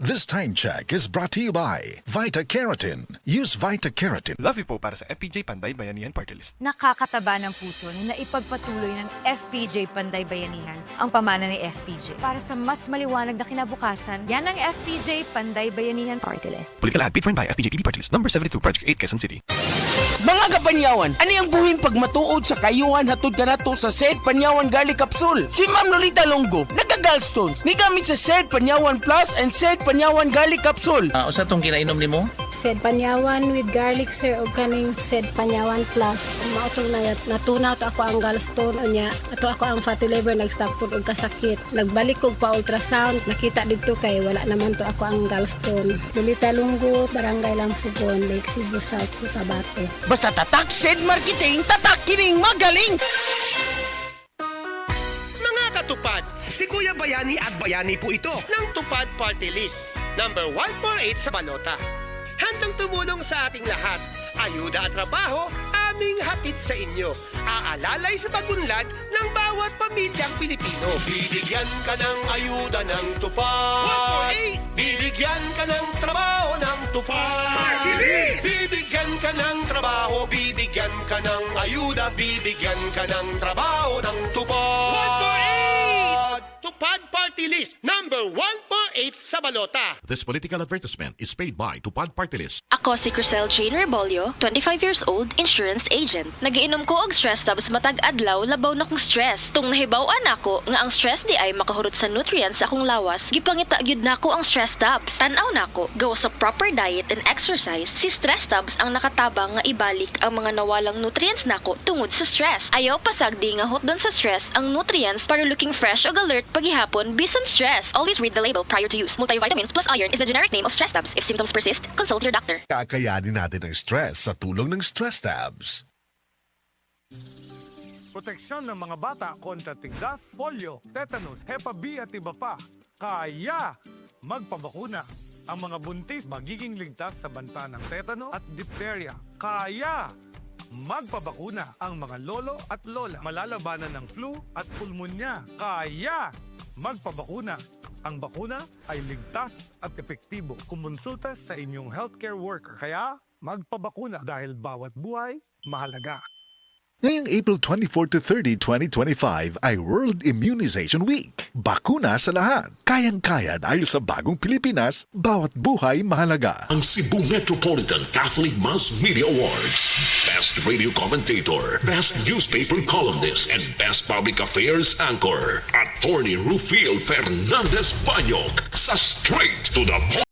This time check is brought to you by Vita Keratin. Use Vita Keratin. Love you po para sa FPJ Panday Bayanihan Party List. Nakakataba ng puso na naipagpatuloy ng FPJ Panday Bayanihan ang pamana ni FPJ. Para sa mas maliwanag na kinabukasan, yan ang FPJ Panday Bayanihan Party List. Political ad paid for by FPJ PB Party List, number 72, Project 8, Quezon City. Mga kapanyawan, ani ang buhing pagmatuod sa kayuhan hatod kanato sa Sed Panyawan Garlic Capsule. Si Ma'am Lolita Longo, nagka-gallstones, ni gamit sa Sed Panyawan Plus and Sed Panyawan Garlic Capsule. Usa tong kinainom nimo? Sed Panyawan with garlic sir o kaning Sed Panyawan Plus. Mautong na natunaw to ako ang gallstone unya. Ato ako ang fatty liver nag-stop food og kasakit. Nagbalik kog pa ultrasound, nakita didto kay wala naman to ako ang gallstone. Lolita Longo, Barangay Lampugon, Lake Cebu South, Cotabato. Basta tatak Sed Marketing, tatak kining magaling. Mga katupad, si Kuya Bayani at Bayani po ito ng Tupad Party List. Number 148 sa balota. Handang tumulong sa ating lahat. Ayuda at trabaho, aming hatid sa inyo. Aalalay sa pagunlad ng bawat pamilyang Pilipino. Bibigyan ka ng ayuda ng tupad. 148! Bibigyan ka ng trabaho ng tupad. Party List! Bibigyan ka ng trabaho, bibigyan ka ng ayuda, bibigyan ka ng trabaho ng tupad. 148! Tupad Party List, number 148 sa balota. This political advertisement is paid by Tupad Party List. Ako si Crisel Jane Rebolio, 25 years old, insurance agent. Nagiinom ko og stress tabs matag adlaw labaw na kong stress. Tung nahibaw-an ako nga ang stress di ay makahurot sa nutrients sa akong lawas, gipangita gyud nako ang stress tabs. Tan-aw nako, gawa sa proper diet and exercise, si stress tabs ang nakatabang nga ibalik ang mga nawalang nutrients nako tungod sa stress. Ayaw pasagdi nga hot doon sa stress ang nutrients para looking fresh ug alert paghihapon bisan stress. Always read the label prior to use. Multivitamins plus iron is the generic name of stress tabs. If symptoms persist, consult your doctor. Kakayanin natin ang stress sa tulong ng Stress Tabs. Proteksyon ng mga bata kontra tigdas, polio, tetanus, Hepa B at iba pa. Kaya magpabakuna. Ang mga buntis magiging ligtas sa banta ng tetano at diphtheria. Kaya magpabakuna. Ang mga lolo at lola malalabanan ng flu at pulmonya. Kaya magpabakuna. Ang bakuna ay ligtas at epektibo. Kumonsulta sa inyong healthcare worker. Kaya magpabakuna dahil bawat buhay mahalaga. Ngayong April 24 to 30, 2025 ay World Immunization Week. Bakuna sa lahat. Kayang-kaya dahil sa bagong Pilipinas, bawat buhay mahalaga. Ang Cebu Metropolitan Catholic Mass Media Awards. Best Radio Commentator, Best Newspaper Columnist, and Best Public Affairs Anchor. Attorney Rufil Fernandez Banyok sa Straight to the Point.